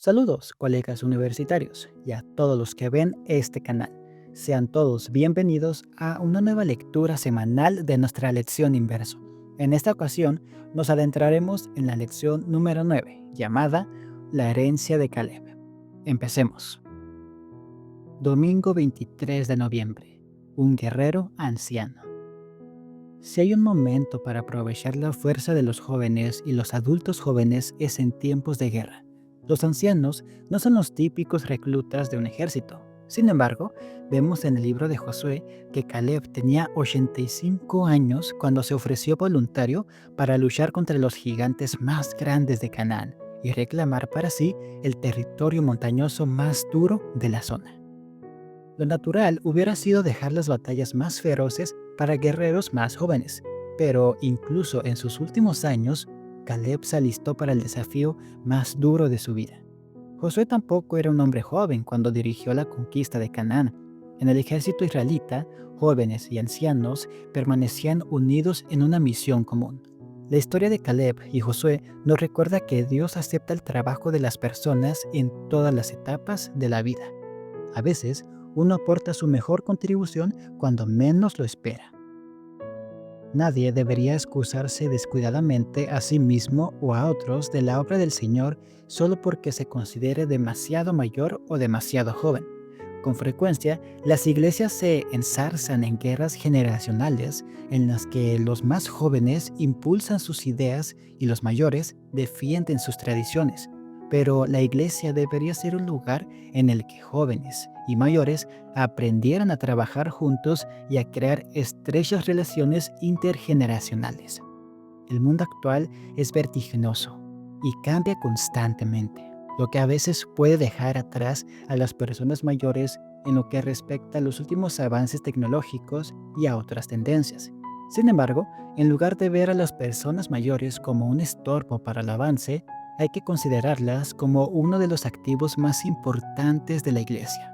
Saludos, colegas universitarios, y a todos los que ven este canal. Sean todos bienvenidos a una nueva lectura semanal de nuestra lección inverso. En esta ocasión nos adentraremos en la lección número 9, llamada La herencia de Caleb. Empecemos. Domingo 23 de noviembre. Un guerrero anciano. Si hay un momento para aprovechar la fuerza de los jóvenes y los adultos jóvenes es en tiempos de guerra. Los ancianos no son los típicos reclutas de un ejército. Sin embargo, vemos en el libro de Josué que Caleb tenía 85 años cuando se ofreció voluntario para luchar contra los gigantes más grandes de Canaán y reclamar para sí el territorio montañoso más duro de la zona. Lo natural hubiera sido dejar las batallas más feroces para guerreros más jóvenes, pero incluso en sus últimos años, Caleb se alistó para el desafío más duro de su vida. Josué tampoco era un hombre joven cuando dirigió la conquista de Canaán. En el ejército israelita, jóvenes y ancianos permanecían unidos en una misión común. La historia de Caleb y Josué nos recuerda que Dios acepta el trabajo de las personas en todas las etapas de la vida. A veces, uno aporta su mejor contribución cuando menos lo espera. Nadie debería excusarse descuidadamente a sí mismo o a otros de la obra del Señor solo porque se considere demasiado mayor o demasiado joven. Con frecuencia, las iglesias se ensarzan en guerras generacionales en las que los más jóvenes impulsan sus ideas y los mayores defienden sus tradiciones. Pero la iglesia debería ser un lugar en el que jóvenes y mayores aprendieran a trabajar juntos y a crear estrechas relaciones intergeneracionales. El mundo actual es vertiginoso y cambia constantemente, lo que a veces puede dejar atrás a las personas mayores en lo que respecta a los últimos avances tecnológicos y a otras tendencias. Sin embargo, en lugar de ver a las personas mayores como un estorbo para el avance, hay que considerarlas como uno de los activos más importantes de la iglesia.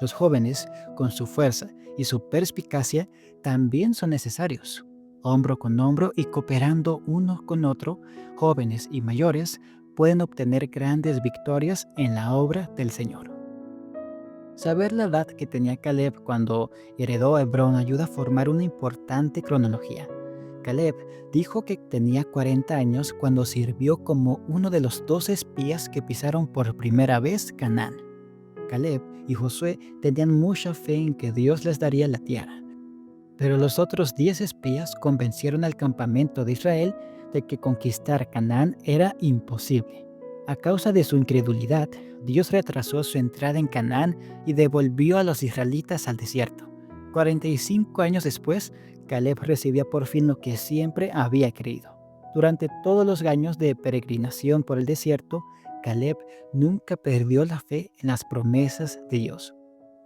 Los jóvenes, con su fuerza y su perspicacia, también son necesarios. Hombro con hombro y cooperando uno con otro, jóvenes y mayores pueden obtener grandes victorias en la obra del Señor. Saber la edad que tenía Caleb cuando heredó Hebrón ayuda a formar una importante cronología. Caleb dijo que tenía 40 años cuando sirvió como uno de los 12 espías que pisaron por primera vez Canaán. Caleb y Josué tenían mucha fe en que Dios les daría la tierra, pero los otros 10 espías convencieron al campamento de Israel de que conquistar Canaán era imposible. A causa de su incredulidad, Dios retrasó su entrada en Canaán y devolvió a los israelitas al desierto. 45 años después, Caleb recibía por fin lo que siempre había creído. Durante todos los años de peregrinación por el desierto, Caleb nunca perdió la fe en las promesas de Dios.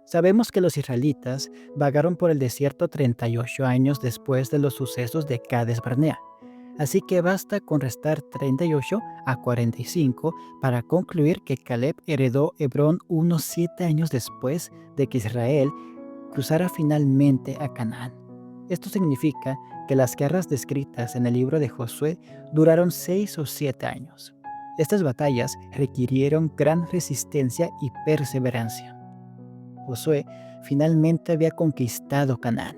Sabemos que los israelitas vagaron por el desierto 38 años después de los sucesos de Cades Barnea. Así que basta con restar 38 a 45 para concluir que Caleb heredó Hebrón unos 7 años después de que Israel cruzara finalmente a Canaán. Esto significa que las guerras descritas en el libro de Josué duraron 6 o 7 años. Estas batallas requirieron gran resistencia y perseverancia. Josué finalmente había conquistado Canaán.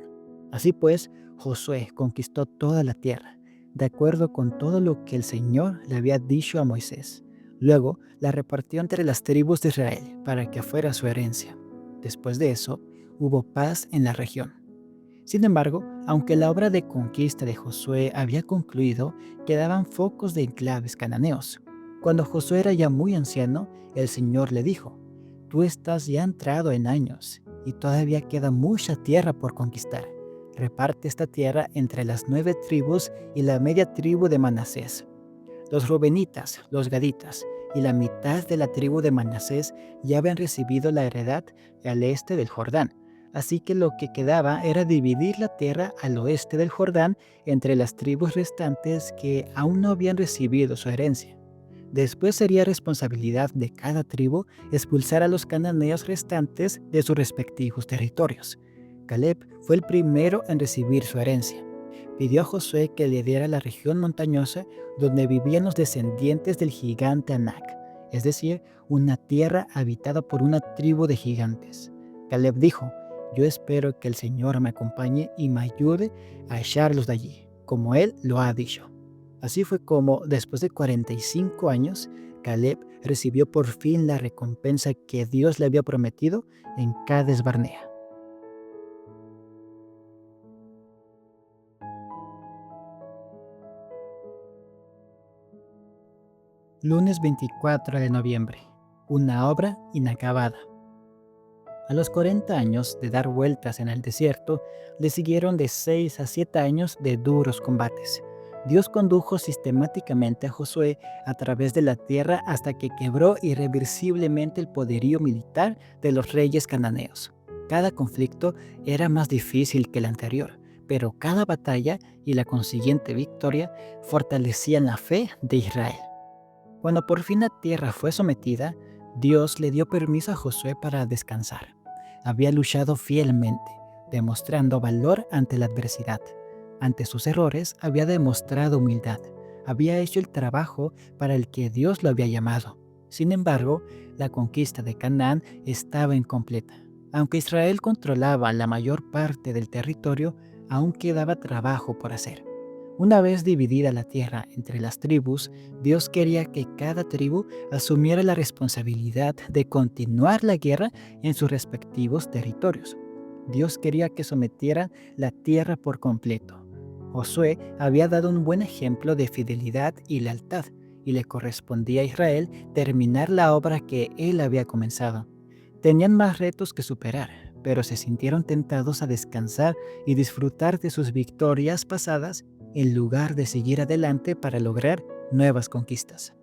Así pues, Josué conquistó toda la tierra, de acuerdo con todo lo que el Señor le había dicho a Moisés. Luego la repartió entre las tribus de Israel para que fuera su herencia. Después de eso, hubo paz en la región. Sin embargo, aunque la obra de conquista de Josué había concluido, quedaban focos de enclaves cananeos. Cuando Josué era ya muy anciano, el Señor le dijo: Tú estás ya entrado en años y todavía queda mucha tierra por conquistar. Reparte esta tierra entre las 9 tribus y la media tribu de Manasés. Los rubenitas, los gaditas y la mitad de la tribu de Manasés ya habían recibido la heredad al este del Jordán. Así que lo que quedaba era dividir la tierra al oeste del Jordán entre las tribus restantes que aún no habían recibido su herencia. Después sería responsabilidad de cada tribu expulsar a los cananeos restantes de sus respectivos territorios. Caleb fue el primero en recibir su herencia. Pidió a Josué que le diera la región montañosa donde vivían los descendientes del gigante Anac. es decir, una tierra habitada por una tribu de gigantes. Caleb dijo: yo espero que el Señor me acompañe y me ayude a echarlos de allí, como Él lo ha dicho. Así fue como, después de 45 años, Caleb recibió por fin la recompensa que Dios le había prometido en Cades Barnea. Lunes 24 de noviembre. Una obra inacabada. A los 40 años de dar vueltas en el desierto, le siguieron de 6 a 7 años de duros combates. Dios condujo sistemáticamente a Josué a través de la tierra hasta que quebró irreversiblemente el poderío militar de los reyes cananeos. Cada conflicto era más difícil que el anterior, pero cada batalla y la consiguiente victoria fortalecían la fe de Israel. Cuando por fin la tierra fue sometida, Dios le dio permiso a Josué para descansar. Había luchado fielmente, demostrando valor ante la adversidad. Ante sus errores había demostrado humildad. Había hecho el trabajo para el que Dios lo había llamado. Sin embargo, la conquista de Canaán estaba incompleta. Aunque Israel controlaba la mayor parte del territorio, aún quedaba trabajo por hacer. Una vez dividida la tierra entre las tribus, Dios quería que cada tribu asumiera la responsabilidad de continuar la guerra en sus respectivos territorios. Dios quería que sometieran la tierra por completo. Josué había dado un buen ejemplo de fidelidad y lealtad, y le correspondía a Israel terminar la obra que él había comenzado. Tenían más retos que superar, pero se sintieron tentados a descansar y disfrutar de sus victorias pasadas en lugar de seguir adelante para lograr nuevas conquistas.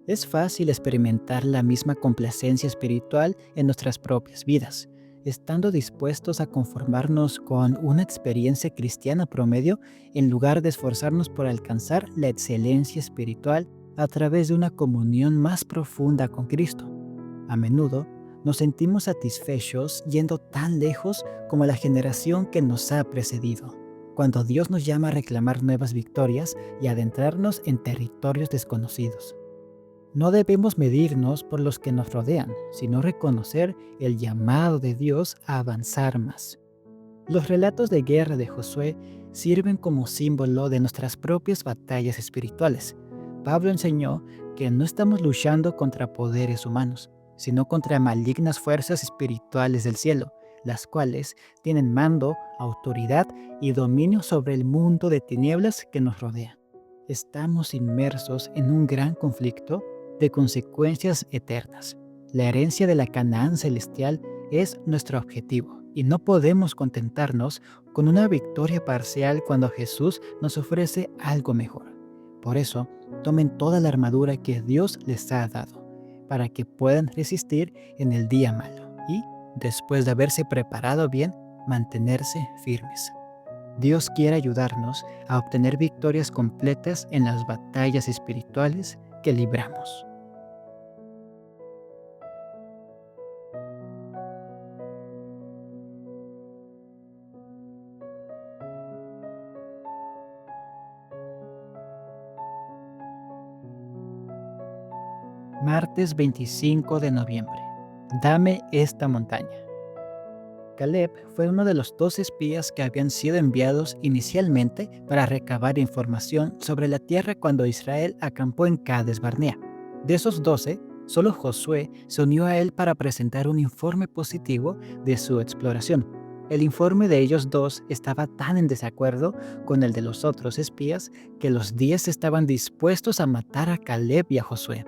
Es fácil experimentar la misma complacencia espiritual en nuestras propias vidas, estando dispuestos a conformarnos con una experiencia cristiana promedio en lugar de esforzarnos por alcanzar la excelencia espiritual a través de una comunión más profunda con Cristo. A menudo nos sentimos satisfechos yendo tan lejos como la generación que nos ha precedido, cuando Dios nos llama a reclamar nuevas victorias y adentrarnos en territorios desconocidos. No debemos medirnos por los que nos rodean, sino reconocer el llamado de Dios a avanzar más. Los relatos de guerra de Josué sirven como símbolo de nuestras propias batallas espirituales. Pablo enseñó que no estamos luchando contra poderes humanos, sino contra malignas fuerzas espirituales del cielo, las cuales tienen mando, autoridad y dominio sobre el mundo de tinieblas que nos rodea. Estamos inmersos en un gran conflicto de consecuencias eternas. La herencia de la Canaán celestial es nuestro objetivo y no podemos contentarnos con una victoria parcial cuando Jesús nos ofrece algo mejor. Por eso, tomen toda la armadura que Dios les ha dado, para que puedan resistir en el día malo y, después de haberse preparado bien, mantenerse firmes. Dios quiere ayudarnos a obtener victorias completas en las batallas espirituales que libramos. Martes 25 de noviembre. Dame esta montaña. Caleb fue uno de los 2 espías que habían sido enviados inicialmente para recabar información sobre la tierra cuando Israel acampó en Cades Barnea. De esos 12, solo Josué se unió a él para presentar un informe positivo de su exploración. El informe de ellos dos estaba tan en desacuerdo con el de los otros espías que los 10 estaban dispuestos a matar a Caleb y a Josué.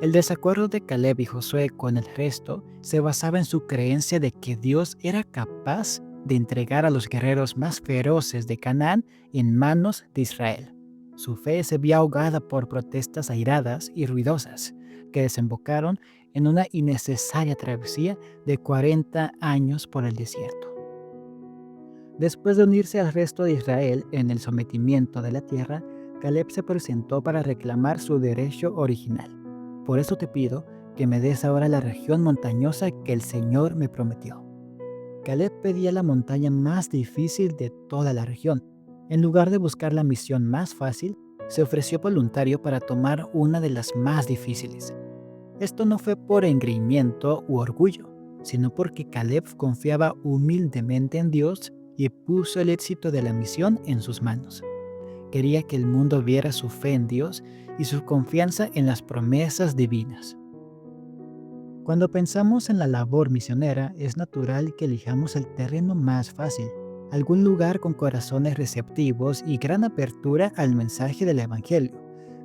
El desacuerdo de Caleb y Josué con el resto se basaba en su creencia de que Dios era capaz de entregar a los guerreros más feroces de Canaán en manos de Israel. Su fe se vio ahogada por protestas airadas y ruidosas, que desembocaron en una innecesaria travesía de 40 años por el desierto. Después de unirse al resto de Israel en el sometimiento de la tierra, Caleb se presentó para reclamar su derecho original. Por eso te pido que me des ahora la región montañosa que el Señor me prometió. Caleb pedía la montaña más difícil de toda la región. En lugar de buscar la misión más fácil, se ofreció voluntario para tomar una de las más difíciles. Esto no fue por engreimiento u orgullo, sino porque Caleb confiaba humildemente en Dios y puso el éxito de la misión en sus manos. Quería que el mundo viera su fe en Dios y su confianza en las promesas divinas. Cuando pensamos en la labor misionera, es natural que elijamos el terreno más fácil, algún lugar con corazones receptivos y gran apertura al mensaje del Evangelio.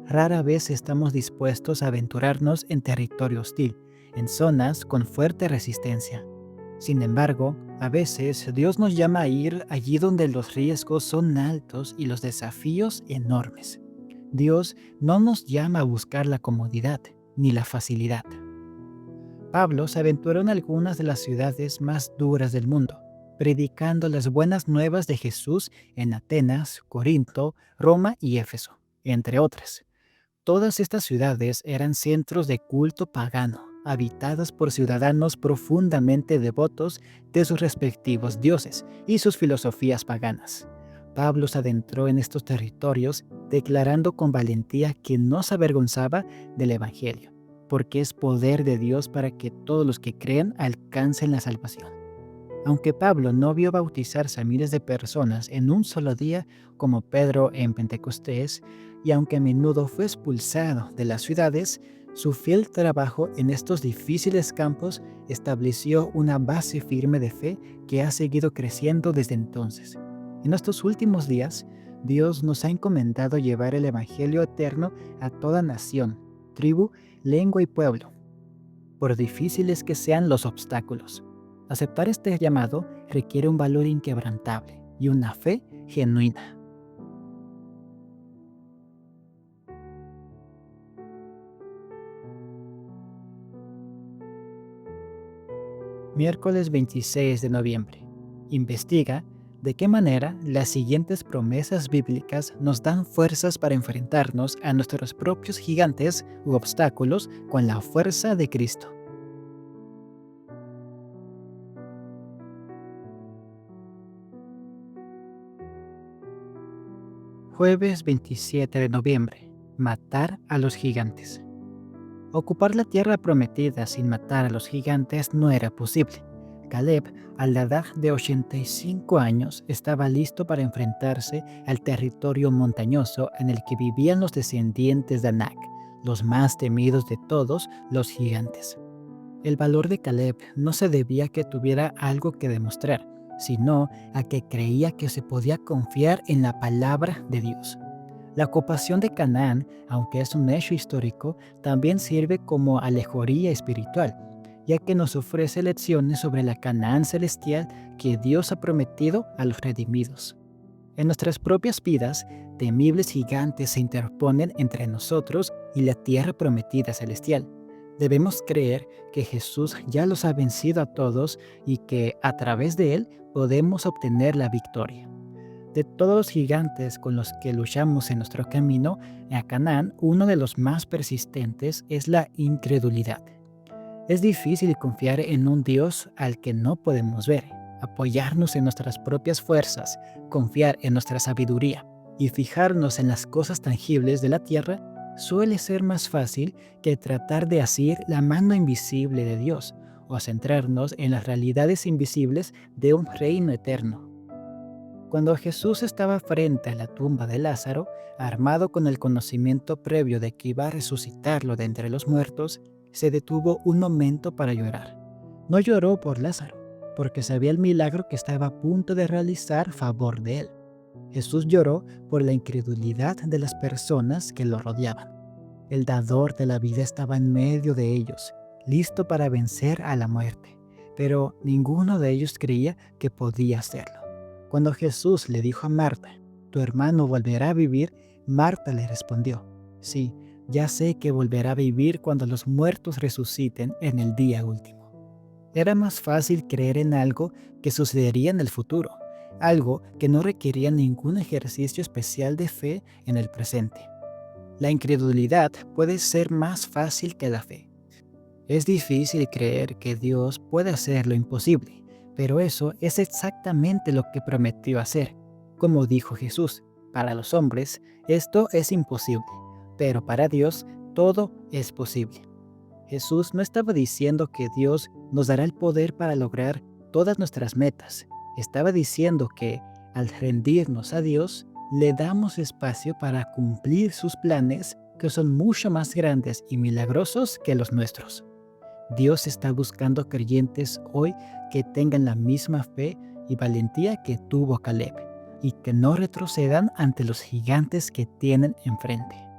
Rara vez estamos dispuestos a aventurarnos en territorio hostil, en zonas con fuerte resistencia. Sin embargo, a veces Dios nos llama a ir allí donde los riesgos son altos y los desafíos enormes. Dios no nos llama a buscar la comodidad ni la facilidad. Pablo se aventuró en algunas de las ciudades más duras del mundo, predicando las buenas nuevas de Jesús en Atenas, Corinto, Roma y Éfeso, entre otras. Todas estas ciudades eran centros de culto pagano, habitadas por ciudadanos profundamente devotos de sus respectivos dioses y sus filosofías paganas. Pablo se adentró en estos territorios declarando con valentía que no se avergonzaba del Evangelio, porque es poder de Dios para que todos los que crean alcancen la salvación. Aunque Pablo no vio bautizarse a miles de personas en un solo día como Pedro en Pentecostés, y aunque a menudo fue expulsado de las ciudades, su fiel trabajo en estos difíciles campos estableció una base firme de fe que ha seguido creciendo desde entonces. En estos últimos días, Dios nos ha encomendado llevar el Evangelio eterno a toda nación, tribu, lengua y pueblo, por difíciles que sean los obstáculos. Aceptar este llamado requiere un valor inquebrantable y una fe genuina. Miércoles 26 de noviembre. Investiga de qué manera las siguientes promesas bíblicas nos dan fuerzas para enfrentarnos a nuestros propios gigantes u obstáculos con la fuerza de Cristo. Jueves 27 de noviembre. Matar a los gigantes. Ocupar la tierra prometida sin matar a los gigantes no era posible. Caleb, a la edad de 85 años, estaba listo para enfrentarse al territorio montañoso en el que vivían los descendientes de Anak, los más temidos de todos los gigantes. El valor de Caleb no se debía a que tuviera algo que demostrar, sino a que creía que se podía confiar en la palabra de Dios. La ocupación de Canaán, aunque es un hecho histórico, también sirve como alegoría espiritual, ya que nos ofrece lecciones sobre la Canaán celestial que Dios ha prometido a los redimidos. En nuestras propias vidas, temibles gigantes se interponen entre nosotros y la tierra prometida celestial. Debemos creer que Jesús ya los ha vencido a todos y que a través de él podemos obtener la victoria. De todos los gigantes con los que luchamos en nuestro camino a Canaán, uno de los más persistentes es la incredulidad. Es difícil confiar en un Dios al que no podemos ver, apoyarnos en nuestras propias fuerzas, confiar en nuestra sabiduría y fijarnos en las cosas tangibles de la tierra suele ser más fácil que tratar de asir la mano invisible de Dios o centrarnos en las realidades invisibles de un reino eterno. Cuando Jesús estaba frente a la tumba de Lázaro, armado con el conocimiento previo de que iba a resucitarlo de entre los muertos, se detuvo un momento para llorar. No lloró por Lázaro, porque sabía el milagro que estaba a punto de realizar a favor de él. Jesús lloró por la incredulidad de las personas que lo rodeaban. El dador de la vida estaba en medio de ellos, listo para vencer a la muerte, pero ninguno de ellos creía que podía hacerlo. Cuando Jesús le dijo a Marta, «Tu hermano volverá a vivir», Marta le respondió, «Sí, ya sé que volverá a vivir cuando los muertos resuciten en el día último». Era más fácil creer en algo que sucedería en el futuro, algo que no requería ningún ejercicio especial de fe en el presente. La incredulidad puede ser más fácil que la fe. Es difícil creer que Dios puede hacer lo imposible, pero eso es exactamente lo que prometió hacer. Como dijo Jesús, Para los hombres, esto es imposible, pero para Dios todo es posible. Jesús no estaba diciendo que Dios nos dará el poder para lograr todas nuestras metas. Estaba diciendo que al rendirnos a Dios, le damos espacio para cumplir sus planes que son mucho más grandes y milagrosos que los nuestros. Dios está buscando creyentes hoy que tengan la misma fe y valentía que tuvo Caleb y que no retrocedan ante los gigantes que tienen enfrente.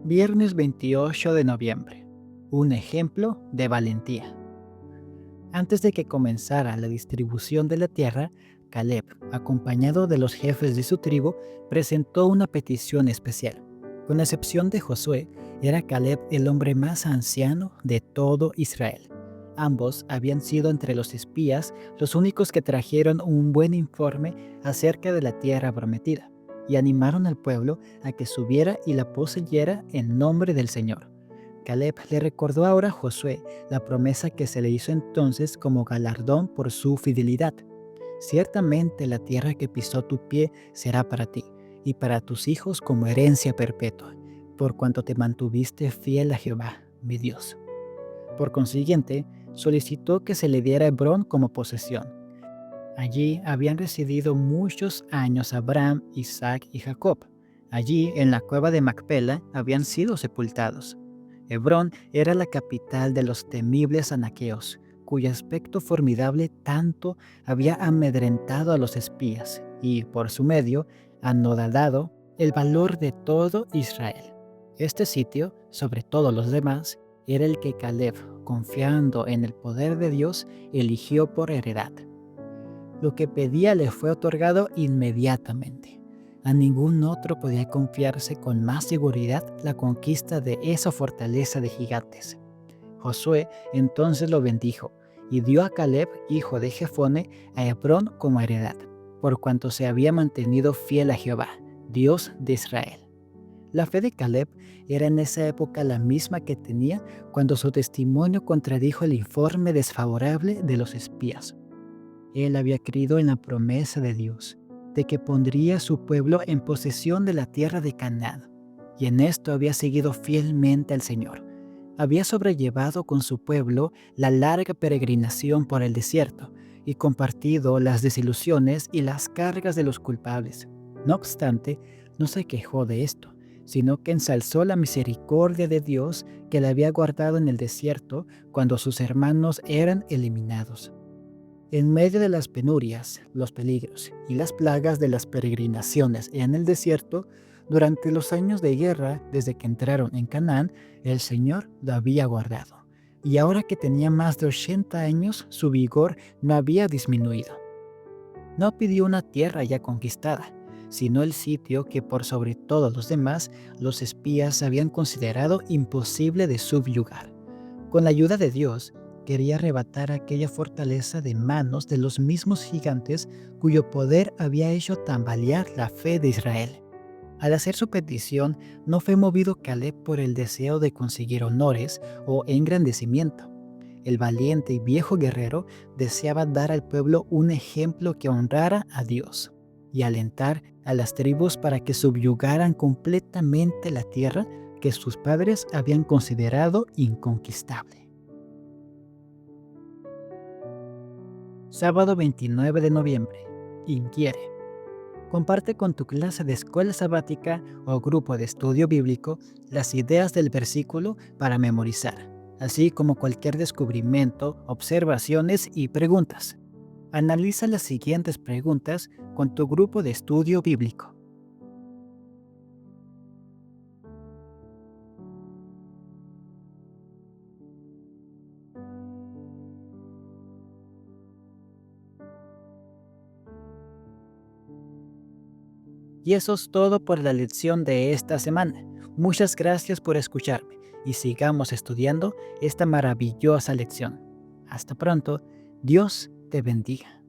Viernes 28 de noviembre. Un ejemplo de valentía. Antes de que comenzara la distribución de la tierra, Caleb, acompañado de los jefes de su tribu, presentó una petición especial. Con excepción de Josué, era Caleb el hombre más anciano de todo Israel. Ambos habían sido entre los espías los únicos que trajeron un buen informe acerca de la tierra prometida y animaron al pueblo a que subiera y la poseyera en nombre del Señor. Caleb le recordó ahora a Josué la promesa que se le hizo entonces como galardón por su fidelidad. Ciertamente la tierra que pisó tu pie será para ti y para tus hijos como herencia perpetua, por cuanto te mantuviste fiel a Jehová, mi Dios. Por consiguiente, solicitó que se le diera Hebrón como posesión. Allí habían residido muchos años Abraham, Isaac y Jacob. Allí, en la cueva de Macpela, habían sido sepultados. Hebrón era la capital de los temibles anaqueos, cuyo aspecto formidable tanto había amedrentado a los espías y, por su medio, anodadado el valor de todo Israel. Este sitio, sobre todos los demás, era el que Caleb, confiando en el poder de Dios, eligió por heredad. Lo que pedía le fue otorgado inmediatamente. A ningún otro podía confiarse con más seguridad la conquista de esa fortaleza de gigantes. Josué entonces lo bendijo y dio a Caleb, hijo de Jefone, a Hebrón como heredad, por cuanto se había mantenido fiel a Jehová, Dios de Israel. La fe de Caleb era en esa época la misma que tenía cuando su testimonio contradijo el informe desfavorable de los espías. Él había creído en la promesa de Dios, de que pondría a su pueblo en posesión de la tierra de Canaán, y en esto había seguido fielmente al Señor. Había sobrellevado con su pueblo la larga peregrinación por el desierto y compartido las desilusiones y las cargas de los culpables. No obstante, no se quejó de esto, sino que ensalzó la misericordia de Dios que le había guardado en el desierto cuando sus hermanos eran eliminados. En medio de las penurias, los peligros y las plagas de las peregrinaciones en el desierto, durante los años de guerra desde que entraron en Canaán, el Señor lo había guardado. Y ahora que tenía más de 80 años, su vigor no había disminuido. No pidió una tierra ya conquistada, sino el sitio que por sobre todos los demás los espías habían considerado imposible de subyugar. Con la ayuda de Dios, quería arrebatar aquella fortaleza de manos de los mismos gigantes cuyo poder había hecho tambalear la fe de Israel. Al hacer su petición, no fue movido Caleb por el deseo de conseguir honores o engrandecimiento. El valiente y viejo guerrero deseaba dar al pueblo un ejemplo que honrara a Dios y alentar a las tribus para que subyugaran completamente la tierra que sus padres habían considerado inconquistable. Sábado 29 de noviembre. Inquiere. Comparte con tu clase de escuela sabática o grupo de estudio bíblico las ideas del versículo para memorizar, así como cualquier descubrimiento, observaciones y preguntas. Analiza las siguientes preguntas con tu grupo de estudio bíblico. Y eso es todo por la lección de esta semana. Muchas gracias por escucharme y sigamos estudiando esta maravillosa lección. Hasta pronto. Dios te bendiga.